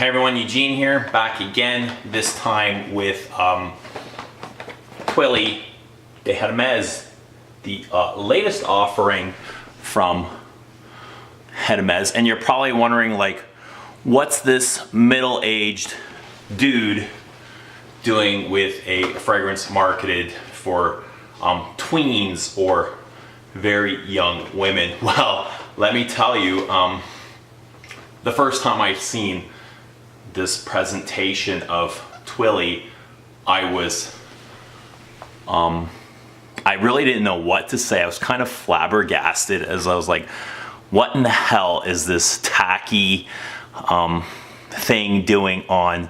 Hey everyone, Eugene here, back again, this time with Twilly de Hermès, the latest offering from Hermès. And you're probably wondering, like, what's this middle-aged dude doing with a fragrance marketed for tweens or very young women? Well, let me tell you, the first time I've seen this presentation of Twilly, I really didn't know what to say. I was kind of flabbergasted, as I was like, what in the hell is this tacky thing doing on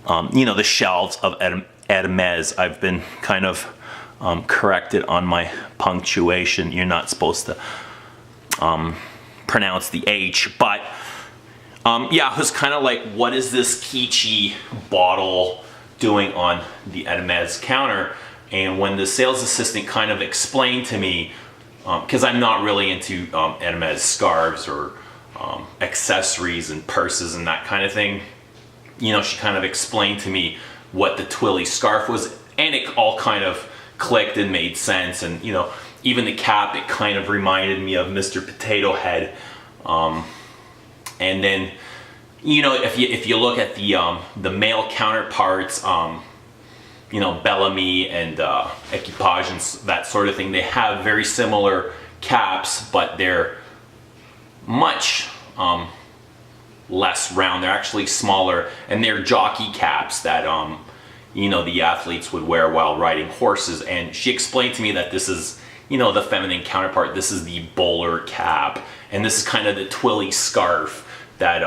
the shelves of Hermès? I've been kind of corrected on my punctuation. You're not supposed to pronounce the H, but yeah, I was kind of like, what is this kitschy bottle doing on the Hermès counter? And when the sales assistant kind of explained to me, because I'm not really into Hermès scarves or accessories and purses and that kind of thing, she kind of explained to me what the Twilly scarf was, and it all kind of clicked and made sense. And even the cap, it kind of reminded me of Mr. Potato Head. And then, if you look at the male counterparts, Bellamy and Equipage and that sort of thing, they have very similar caps, but they're much less round. They're actually smaller, and they're jockey caps that the athletes would wear while riding horses. And she explained to me that this is the feminine counterpart. This is the bowler cap, and this is kind of the Twilly scarf that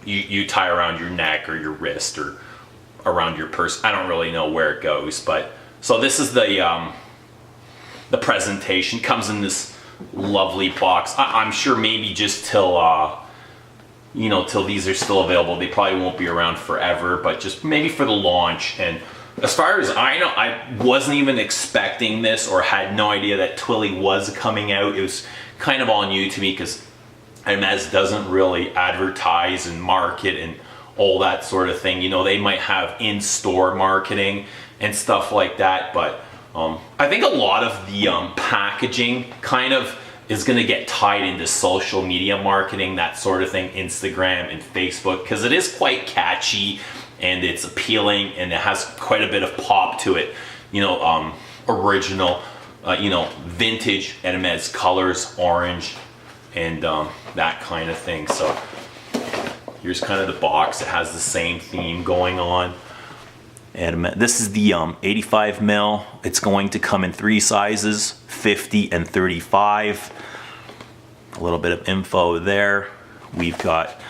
you tie around your neck or your wrist or around your purse. I don't really know where it goes, but so this is the presentation. Comes in this lovely box. I'm sure maybe just till till these are still available. They probably won't be around forever, but just maybe for the launch. And as far as I know, I wasn't even expecting this or had no idea that Twilly was coming out. It was kind of all new to me because Hermès doesn't really advertise and market and all that sort of thing. They might have in-store marketing and stuff like that, but I think a lot of the packaging kind of is going to get tied into social media marketing, that sort of thing, Instagram and Facebook, because it is quite catchy and it's appealing and it has quite a bit of pop to it. Original, vintage Hermès colors, orange, and that kind of thing. So here's kind of the box. It has the same theme going on. And this is the 85 mil. It's going to come in 3 sizes, 50 and 35. A little bit of info there. We've got,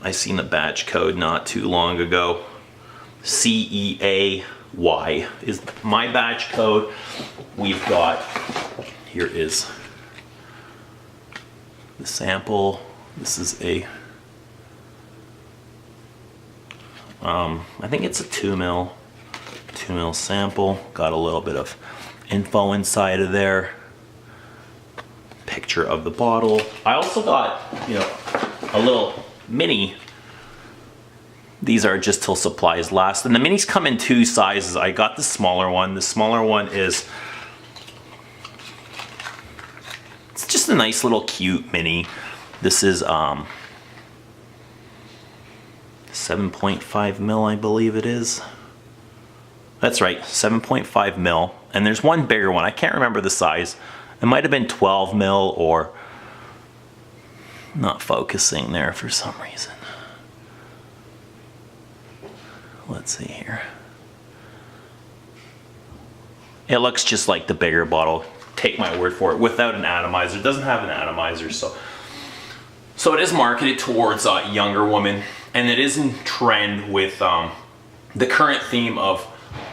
I seen the batch code not too long ago. CEAY is my batch code. We've got, here is the sample. This is a I think it's a 2 mil sample. Got a little bit of info inside of there. Picture of the bottle. I also got, a little mini. These are just till supplies last. And the minis come in 2 sizes. I got the smaller one. The smaller one is, it's just a nice little cute mini. This is 7.5 mil, I believe it is. That's right, 7.5 mil. And there's one bigger one. I can't remember the size. It might have been 12 mil or not focusing there for some reason. Let's see here. It looks just like the bigger bottle. Take my word for it. Without an atomizer. It doesn't have an atomizer, so it is marketed towards younger women, and it is in trend with the current theme of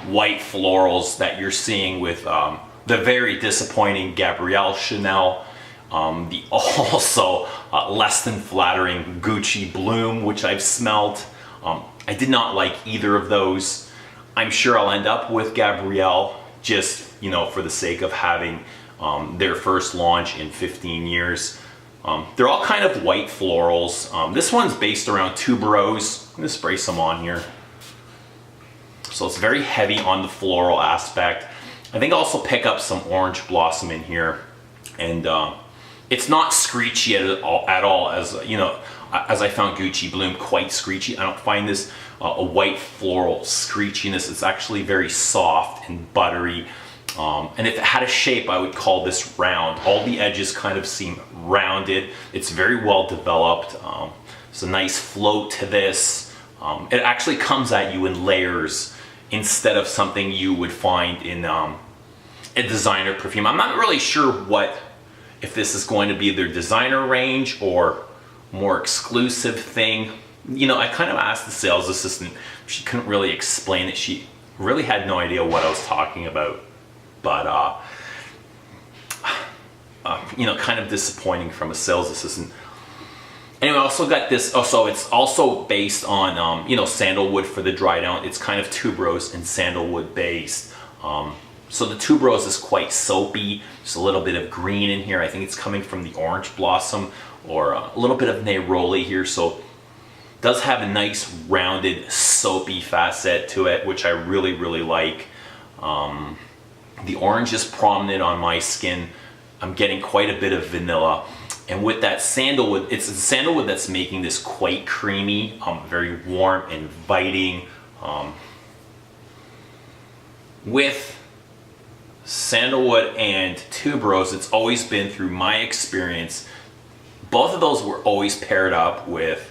white florals that you're seeing with the very disappointing Gabrielle Chanel, the also less than flattering Gucci Bloom, which I've smelled. I did not like either of those. I'm sure I'll end up with Gabrielle just for the sake of having their first launch in 15 years. They're all kind of white florals. This one's based around tuberose. I'm gonna spray some on here. So it's very heavy on the floral aspect. I think I'll also pick up some orange blossom in here. And it's not screechy at all, as you know, as I found Gucci Bloom quite screechy. I don't find this a white floral screechiness. It's actually very soft and buttery. And if it had a shape, I would call this round. All the edges kind of seem rounded. It's very well developed. It's a nice float to this. It actually comes at you in layers instead of something you would find in a designer perfume. I'm not really sure if this is going to be their designer range or more exclusive thing. You know, I kind of asked the sales assistant. She couldn't really explain it. She really had no idea what I was talking about. But, you know, kind of disappointing from a sales assistant. Anyway, I also got this, so it's also based on, you know, sandalwood for the dry down. It's kind of tuberose and sandalwood based. So the tuberose is quite soapy. There's a little bit of green in here. I think it's coming from the orange blossom, or a little bit of neroli here. So it does have a nice rounded soapy facet to it, which I really, really like. The orange is prominent on my skin. I'm getting quite a bit of vanilla. And with that sandalwood, it's the sandalwood that's making this quite creamy, very warm, inviting. With sandalwood and tuberose, it's always been, through my experience, both of those were always paired up with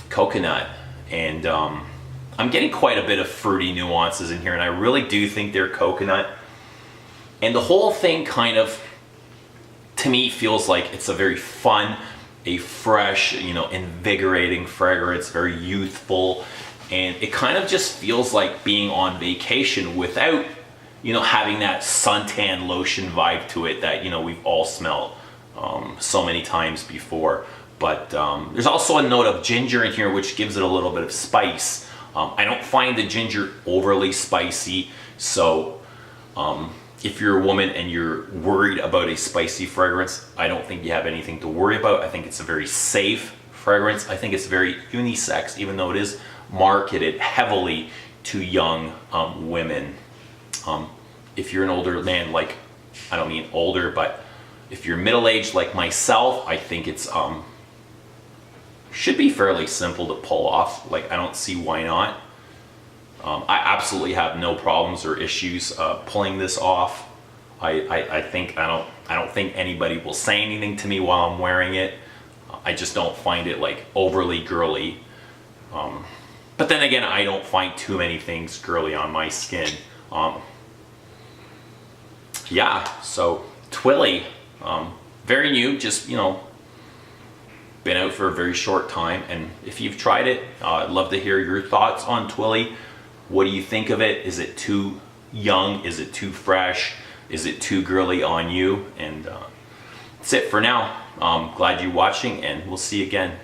coconut. And I'm getting quite a bit of fruity nuances in here, and I really do think they're coconut. And the whole thing kind of, to me, feels like it's a very fun, a fresh, you know, invigorating fragrance, very youthful. And it kind of just feels like being on vacation without, you know, having that suntan lotion vibe to it that, you know, we've all smelled so many times before. But there's also a note of ginger in here, which gives it a little bit of spice. I don't find the ginger overly spicy, so if you're a woman and you're worried about a spicy fragrance, I don't think you have anything to worry about. I think it's a very safe fragrance. I think it's very unisex, even though it is marketed heavily to young women. If you're an older man, like, I don't mean older, but if you're middle-aged like myself, I think it's should be fairly simple to pull off. Like, I don't see why not. I absolutely have no problems or issues pulling this off. I don't think anybody will say anything to me while I'm wearing it. I just don't find it like overly girly. But then again, I don't find too many things girly on my skin. Yeah, so Twilly, very new, just, you know, been out for a very short time. And if you've tried it, I'd love to hear your thoughts on Twilly. What do you think of it? Is it too young? Is it too fresh? Is it too girly on you? And that's it for now. Glad you're watching, and we'll see you again.